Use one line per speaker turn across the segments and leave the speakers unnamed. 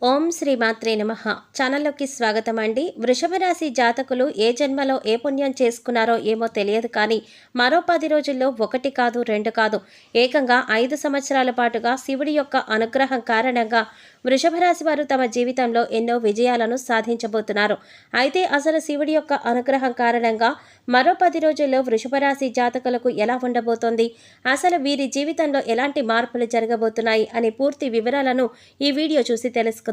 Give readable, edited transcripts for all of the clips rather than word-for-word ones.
ఓం శ్రీ మాత్రే నమః. ఛానల్లోకి స్వాగతం అండి. వృషభ రాశి జాతకులు ఏ జన్మలో ఏ పుణ్యం చేసుకున్నారో ఏమో తెలియదు, కానీ మరో 10 రోజుల్లో 1 కాదు 2 కాదు ఏకంగా 5 సంవత్సరాల పాటుగా శివుడి యొక్క అనుగ్రహం కారణంగా వృషభ రాశి వారు తమ జీవితంలో ఎన్నో విజయాలను సాధించబోతున్నారు. అయితే అసలు శివుడి యొక్క అనుగ్రహం కారణంగా మరో 10 రోజుల్లో వృషభ రాశి జాతకులకు ఎలా ఉండబోతోంది, అసలు వీరి జీవితంలో ఎలాంటి మార్పులు జరగబోతున్నాయి అనే పూర్తి వివరాలను ఈ వీడియో చూసి తెలుసుకుందాం.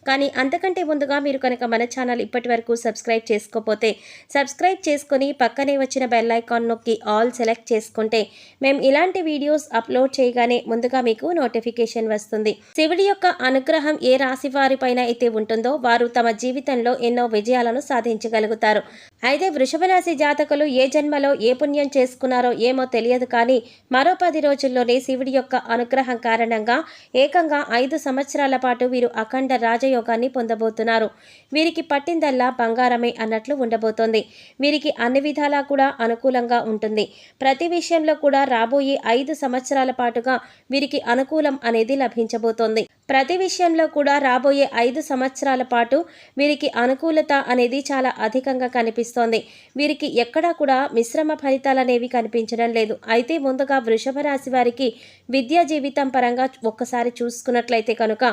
కానీ అంతకంటే ముందుగా మీరు కనుక మన ఛానల్ ఇప్పటి వరకు సబ్స్క్రైబ్ చేసుకోకపోతే సబ్స్క్రైబ్ చేసుకొని పక్కనే వచ్చిన బెల్ ఐకాన్ నొక్కి ఆల్ సెలెక్ట్ చేసుకుంటే మేము ఇలాంటి వీడియోస్ అప్లోడ్ చేయగానే ముందుగా మీకు నోటిఫికేషన్ వస్తుంది. శివుడి యొక్క అనుగ్రహం ఏ రాశి వారిపైన అయితే ఉంటుందో వారు తమ జీవితంలో ఎన్నో విజయాలను సాధించగలుగుతారు. అయితే వృషభ రాశి జాతకులు ఏ జన్మలో ఏ పుణ్యం చేసుకున్నారో ఏమో తెలియదు, కానీ మరో 10 రోజుల్లోనే శివుడి యొక్క అనుగ్రహం కారణంగా ఏకంగా 5 సంవత్సరాల పాటు వీరు అఖండ రాజయోగాన్ని పొందబోతున్నారు. వీరికి పట్టిందల్లా బంగారమే అన్నట్లు ఉండబోతోంది. వీరికి అన్ని విధాలా కూడా అనుకూలంగా ఉంటుంది. ప్రతి విషయంలో కూడా రాబోయే 5 సంవత్సరాల పాటుగా వీరికి అనుకూలం అనేది లభించబోతోంది. ప్రతి విషయంలో కూడా రాబోయే 5 సంవత్సరాల పాటు వీరికి అనుకూలత అనేది చాలా అధికంగా కనిపిస్తోంది. వీరికి ఎక్కడా కూడా మిశ్రమ ఫలితాలు అనేవి కనిపించడం లేదు. అయితే ముందుగా వృషభ రాశి వారికి విద్యా జీవితం పరంగా ఒక్కసారి చూసుకున్నట్లయితే కనుక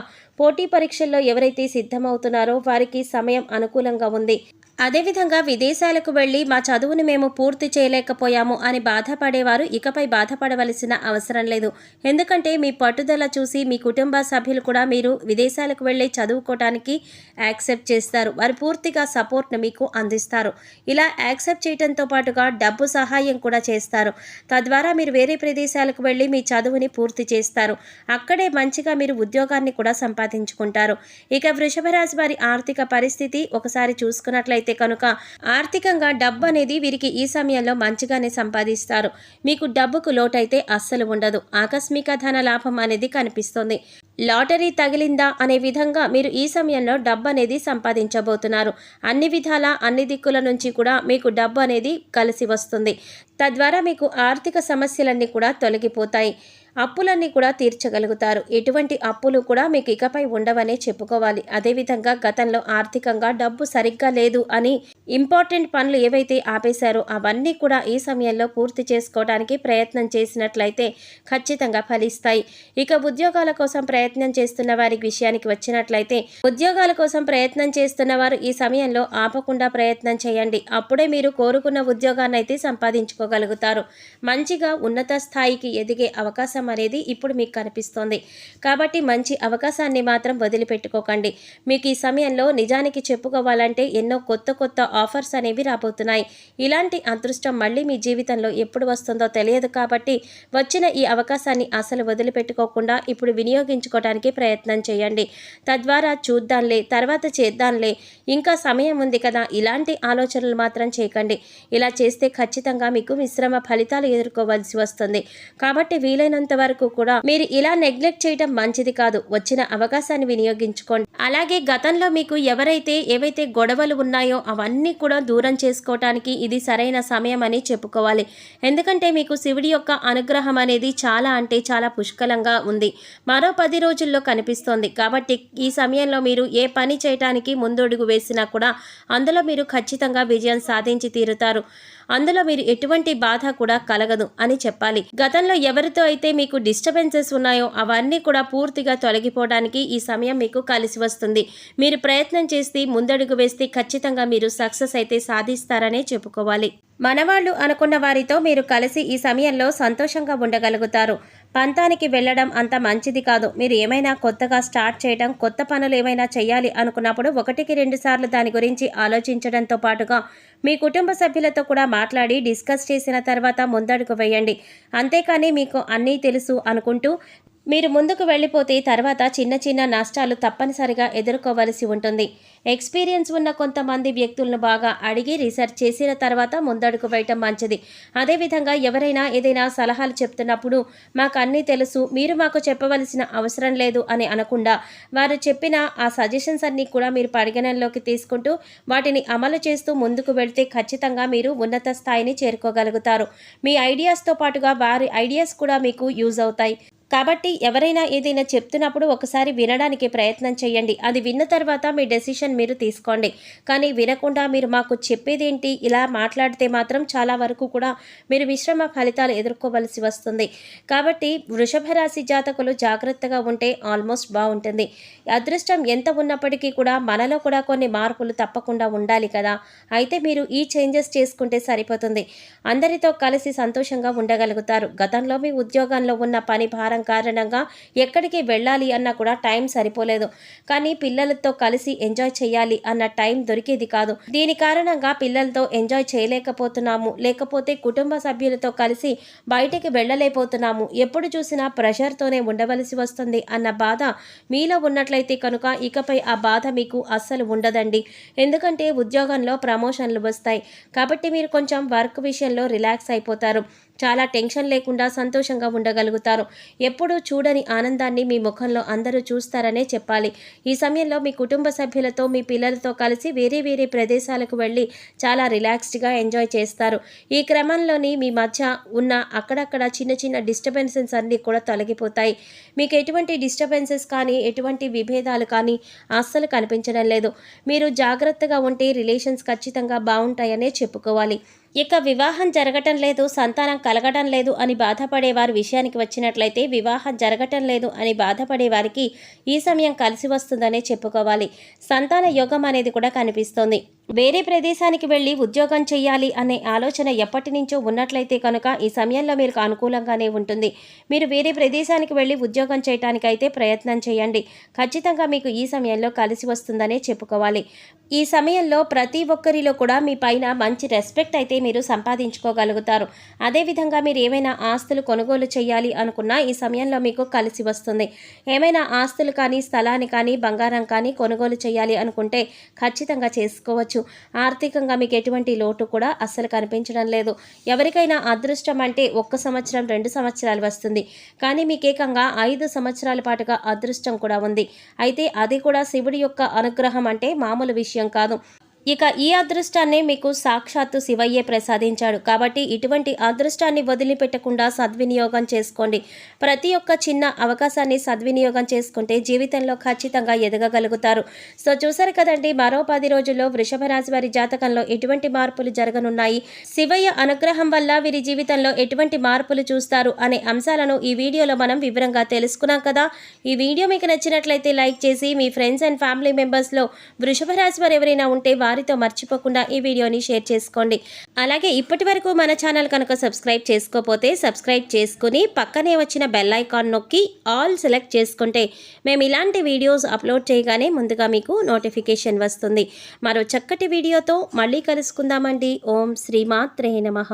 పోటీ పరీక్షల్లో ఎవరైతే సిద్ధమవుతున్నారో వారికి సమయం అనుకూలంగా ఉంది. అదేవిధంగా విదేశాలకు వెళ్ళి మా చదువుని మేము పూర్తి చేయలేకపోయాము అని బాధపడేవారు ఇకపై బాధపడవలసిన అవసరం లేదు. ఎందుకంటే మీ పట్టుదల చూసి మీ కుటుంబ సభ్యులు కూడా మీరు విదేశాలకు వెళ్ళి చదువుకోవడానికి యాక్సెప్ట్ చేస్తారు. వారు పూర్తిగా సపోర్ట్ను మీకు అందిస్తారు. ఇలా యాక్సెప్ట్ చేయడంతో పాటుగా డబ్బు సహాయం కూడా చేస్తారు. తద్వారా మీరు వేరే ప్రదేశాలకు వెళ్ళి మీ చదువుని పూర్తి చేస్తారు. అక్కడే మంచిగా మీరు ఉద్యోగాన్ని కూడా సంపాదించుకుంటారు. ఇక వృషభ రాశి వారి ఆర్థిక పరిస్థితి ఒకసారి చూసుకున్నట్లయితే కనుక ఆర్థికంగా డబ్బు అనేది వీరికి ఈ సమయంలో మంచిగానే సంపాదిస్తారు. మీకు డబ్బుకు లోటైతే అస్సలు ఉండదు. ఆకస్మిక ధన లాభం అనేది కనిపిస్తుంది. లాటరీ తగిలిందా అనే విధంగా మీరు ఈ సమయంలో డబ్బు అనేది సంపాదించబోతున్నారు. అన్ని విధాలా అన్ని దిక్కుల నుంచి కూడా మీకు డబ్బు అనేది కలిసి వస్తుంది. తద్వారా మీకు ఆర్థిక సమస్యలన్నీ కూడా తొలగిపోతాయి. అప్పులన్నీ కూడా తీర్చగలుగుతారు. ఎటువంటి అప్పులు కూడా మీకు ఇకపై ఉండవనే చెప్పుకోవాలి. అదేవిధంగా గతంలో ఆర్థికంగా డబ్బు సరిగ్గా లేదు అని ఇంపార్టెంట్ పనులు ఏవైతే ఆపేశారో అవన్నీ కూడా ఈ సమయంలో పూర్తి చేసుకోవడానికి ప్రయత్నం చేసినట్లయితే ఖచ్చితంగా ఫలిస్తాయి. ఇక ఉద్యోగాల కోసం ప్రయత్నం చేస్తున్న వారి విషయానికి వచ్చినట్లయితే ఉద్యోగాల కోసం ప్రయత్నం చేస్తున్న వారు ఈ సమయంలో ఆపకుండా ప్రయత్నం చేయండి. అప్పుడే మీరు కోరుకున్న ఉద్యోగాన్ని అయితే సంపాదించుకోగలుగుతారు. మంచిగా ఉన్నత స్థాయికి ఎదిగే అవకాశం అనేది ఇప్పుడు మీకు కనిపిస్తోంది. కాబట్టి మంచి అవకాశాన్ని మాత్రం వదిలిపెట్టుకోకండి. మీకు ఈ సమయంలో నిజానికి చెప్పుకోవాలంటే ఎన్నో కొత్త ఆఫర్స్ అనేవి రాబోతున్నాయి. ఇలాంటి అదృష్టం మళ్ళీ మీ జీవితంలో ఎప్పుడు వస్తుందో తెలియదు. కాబట్టి వచ్చిన ఈ అవకాశాన్ని అసలు వదిలిపెట్టుకోకుండా ఇప్పుడు వినియోగించుకోవడానికి ప్రయత్నం చేయండి. తద్వారా చూద్దాంలే, తర్వాత చేద్దాంలే, ఇంకా సమయం ఉంది కదా, ఇలాంటి ఆలోచనలు మాత్రం చేయకండి. ఇలా చేస్తే ఖచ్చితంగా మీకు మిశ్రమ ఫలితాలు ఎదుర్కోవాల్సి వస్తుంది. కాబట్టి వీలైనంత వరకు కూడా మీరు ఇలా నెగ్లెక్ట్ చేయడం మంచిది కాదు. వచ్చిన అవకాశాన్ని వినియోగించుకోండి. అలాగే గతంలో మీకు ఏవైతే గొడవలు ఉన్నాయో అవన్నీ కూడా దూరం చేసుకోవటానికి ఇది సరైన సమయం అని చెప్పుకోవాలి. ఎందుకంటే మీకు శివుడి యొక్క అనుగ్రహం అనేది చాలా అంటే చాలా పుష్కలంగా ఉంది. మరో 10 రోజుల్లో కనిపిస్తోంది. కాబట్టి ఈ సమయంలో మీరు ఏ పని చేయటానికి ముందడుగు వేసినా కూడా అందులో మీరు ఖచ్చితంగా విజయం సాధించి తీరుతారు. అందులో మీరు ఎటువంటి బాధ కూడా కలగదు అని చెప్పాలి. గతంలో ఎవరితో అయితే మీకు డిస్టర్బెన్సెస్ ఉన్నాయో అవన్నీ కూడా పూర్తిగా తొలగిపోవడానికి ఈ సమయం మీకు కలిసి వస్తుంది. మీరు ప్రయత్నం చేసి ముందడుగు వేస్తే ఖచ్చితంగా మీరు సక్సెస్ అయితే సాధిస్తారనే చెప్పుకోవాలి. మనవాళ్ళు అనుకున్న వారితో మీరు కలిసి ఈ సమయంలో సంతోషంగా ఉండగలుగుతారు. పంతానికి వెళ్ళడం అంత మంచిది కాదు. మీరు ఏమైనా కొత్తగా స్టార్ట్ చేయడం, కొత్త పనులు ఏమైనా చేయాలి అనుకున్నప్పుడు 1కి 2 సార్లు దాని గురించి ఆలోచించడంతో పాటుగా మీ కుటుంబ సభ్యులతో కూడా మాట్లాడి డిస్కస్ చేసిన తర్వాత ముందడుగు వేయండి. అంతేకాని మీకు అన్నీ తెలుసు అనుకుంటూ మీరు ముందుకు వెళ్ళిపోతే తర్వాత చిన్న నష్టాలు తప్పనిసరిగా ఎదుర్కోవలసి ఉంటుంది. ఎక్స్పీరియన్స్ ఉన్న కొంతమంది వ్యక్తులను బాగా అడిగి రీసెర్చ్ చేసిన తర్వాత ముందడుగు వేయటం మంచిది. అదేవిధంగా ఎవరైనా ఏదైనా సలహాలు చెప్తున్నప్పుడు మాకు అన్నీ తెలుసు, మీరు మాకు చెప్పవలసిన అవసరం లేదు అని అనకుండా వారు చెప్పిన ఆ సజెషన్స్ అన్నీ కూడా మీరు పరిగణనలోకి తీసుకుంటూ వాటిని అమలు చేస్తూ ముందుకు వెళ్తే ఖచ్చితంగా మీరు ఉన్నత స్థాయిని చేరుకోగలుగుతారు. మీ ఐడియాస్తో పాటుగా వారి ఐడియాస్ కూడా మీకు యూజ్ అవుతాయి. కాబట్టి ఎవరైనా ఏదైనా చెప్తున్నప్పుడు ఒకసారి వినడానికి ప్రయత్నం చేయండి. అది విన్న తర్వాత మీ డెసిషన్ మీరు తీసుకోండి. కానీ వినకుండా మీరు మాకు చెప్పేదేంటి ఇలా మాట్లాడితే మాత్రం చాలా వరకు కూడా మీరు మిశ్రమ ఫలితాలు ఎదుర్కోవలసి వస్తుంది. కాబట్టి వృషభ రాశి జాతకులు జాగ్రత్తగా ఉంటే ఆల్మోస్ట్ బాగుంటుంది. అదృష్టం ఎంత ఉన్నప్పటికీ కూడా మనలో కూడా కొన్ని మార్పులు తప్పకుండా ఉండాలి కదా. అయితే మీరు ఈ చేంజెస్ చేసుకుంటే సరిపోతుంది. అందరితో కలిసి సంతోషంగా ఉండగలుగుతారు. గతంలో మీ ఉద్యోగంలో ఉన్న పని భారం కారణంగా ఎక్కడికి వెళ్ళాలి అన్నా కూడా టైం సరిపోలేదు. కానీ పిల్లలతో కలిసి ఎంజాయ్ చేయాలి అన్న టైం దొరికేది కాదు. దీని కారణంగా పిల్లలతో ఎంజాయ్ చేయలేకపోతున్నాము, లేకపోతే కుటుంబ సభ్యులతో కలిసి బయటికి వెళ్ళలేకపోతున్నాము, ఎప్పుడు చూసినా ప్రెషర్తోనే ఉండవలసి వస్తుంది అన్న బాధ మీలో ఉన్నట్లయితే కనుక ఇకపై ఆ బాధ మీకు అస్సలు ఉండదండి. ఎందుకంటే ఉద్యోగంలో ప్రమోషన్లు వస్తాయి. కాబట్టి మీరు కొంచెం వర్క్ విషయంలో రిలాక్స్ అయిపోతారు. చాలా టెన్షన్ లేకుండా సంతోషంగా ఉండగలుగుతారు. ఎప్పుడూ చూడని ఆనందాన్ని మీ ముఖంలో అందరూ చూస్తారనే చెప్పాలి. ఈ సమయంలో మీ కుటుంబ సభ్యులతో మీ పిల్లలతో కలిసి వేరే వేరే ప్రదేశాలకు వెళ్ళి చాలా రిలాక్స్డ్గా ఎంజాయ్ చేస్తారు. ఈ క్రమంలోని మీ మధ్య ఉన్న అక్కడక్కడ చిన్న చిన్న డిస్టర్బెన్సెస్ అన్నీ కూడా తొలగిపోతాయి. మీకు ఎటువంటి డిస్టర్బెన్సెస్ కానీ ఎటువంటి విభేదాలు కానీ అస్సలు కనిపించడం లేదు. మీరు జాగ్రత్తగా ఉంటే రిలేషన్స్ ఖచ్చితంగా బాగుంటాయనే చెప్పుకోవాలి. ఇక వివాహం జరగటం లేదు, సంతానం కలగడం లేదు అని బాధపడే వారి విషయానికి వచ్చినట్లయితే వివాహం జరగటం లేదు అని బాధపడే వారికి ఈ సమయం కలిసి వస్తుందనే చెప్పుకోవాలి. సంతాన యోగం అనేది కూడా కనిపిస్తోంది. వేరే ప్రదేశానికి వెళ్ళి ఉద్యోగం చేయాలి అనే ఆలోచన ఎప్పటి నుంచో ఉన్నట్లయితే కనుక ఈ సమయంలో మీకు అనుకూలంగానే ఉంటుంది. మీరు వేరే ప్రదేశానికి వెళ్ళి ఉద్యోగం చేయడానికైతే ప్రయత్నం చేయండి. ఖచ్చితంగా మీకు ఈ సమయంలో కలిసి వస్తుందనే చెప్పుకోవాలి. ఈ సమయంలో ప్రతి ఒక్కరిలో కూడా మీ పైన మంచి రెస్పెక్ట్ అయితే మీరు సంపాదించుకోగలుగుతారు. అదేవిధంగా మీరు ఏమైనా ఆస్తులు కొనుగోలు చేయాలి అనుకున్నా ఈ సమయంలో మీకు కలిసి వస్తుంది. ఏమైనా ఆస్తులు కానీ స్థలాన్ని కానీ బంగారం కానీ కొనుగోలు చేయాలి అనుకుంటే ఖచ్చితంగా చేసుకోవచ్చు. ఆర్థికంగా మీకు ఎటువంటి లోటు కూడా అస్సలు కనిపించడం లేదు. ఎవరికైనా అదృష్టం అంటే 1 సంవత్సరం 2 సంవత్సరాలు వస్తుంది. కానీ మీకు ఏకంగా 5 సంవత్సరాల పాటుగా అదృష్టం కూడా ఉంది. అయితే అది కూడా శివుడి యొక్క అనుగ్రహం అంటే మామూలు విషయం కాదు. ఇక ఈ అదృష్టాన్ని మీకు సాక్షాత్తు శివయ్యే ప్రసాదించాడు. కాబట్టి ఇటువంటి అదృష్టాన్ని వదిలిపెట్టకుండా సద్వినియోగం చేసుకోండి. ప్రతి ఒక్క చిన్న అవకాశాన్ని సద్వినియోగం చేసుకుంటే జీవితంలో ఖచ్చితంగా ఎదగగలుగుతారు. సో చూసారు కదండి, మరో 10 రోజుల్లో వృషభ రాశి వారి జాతకంలో ఎటువంటి మార్పులు జరగనున్నాయి, శివయ్య అనుగ్రహం వల్ల వీరి జీవితంలో ఎటువంటి మార్పులు చూస్తారు అనే అంశాలను ఈ వీడియోలో మనం వివరంగా తెలుసుకున్నాం కదా. ఈ వీడియో మీకు నచ్చినట్లయితే లైక్ చేసి మీ ఫ్రెండ్స్ అండ్ ఫ్యామిలీ మెంబర్స్లో వృషభ రాశి వారు ఎవరైనా ఉంటే వారితో మర్చిపోకుండా ఈ వీడియోని షేర్ చేసుకోండి. అలాగే ఇప్పటి వరకు మన ఛానల్ కనుక సబ్స్క్రైబ్ చేసుకోకపోతే సబ్స్క్రైబ్ చేసుకుని పక్కనే వచ్చిన బెల్ ఐకాన్ నొక్కి ఆల్ సెలెక్ట్ చేసుకుంటే మేము ఇలాంటి వీడియోస్ అప్లోడ్ చేయగానే ముందుగా మీకు నోటిఫికేషన్ వస్తుంది. మరో చక్కటి వీడియోతో మళ్ళీ కలుసుకుందామండి. ఓం శ్రీమాత్రే నమః.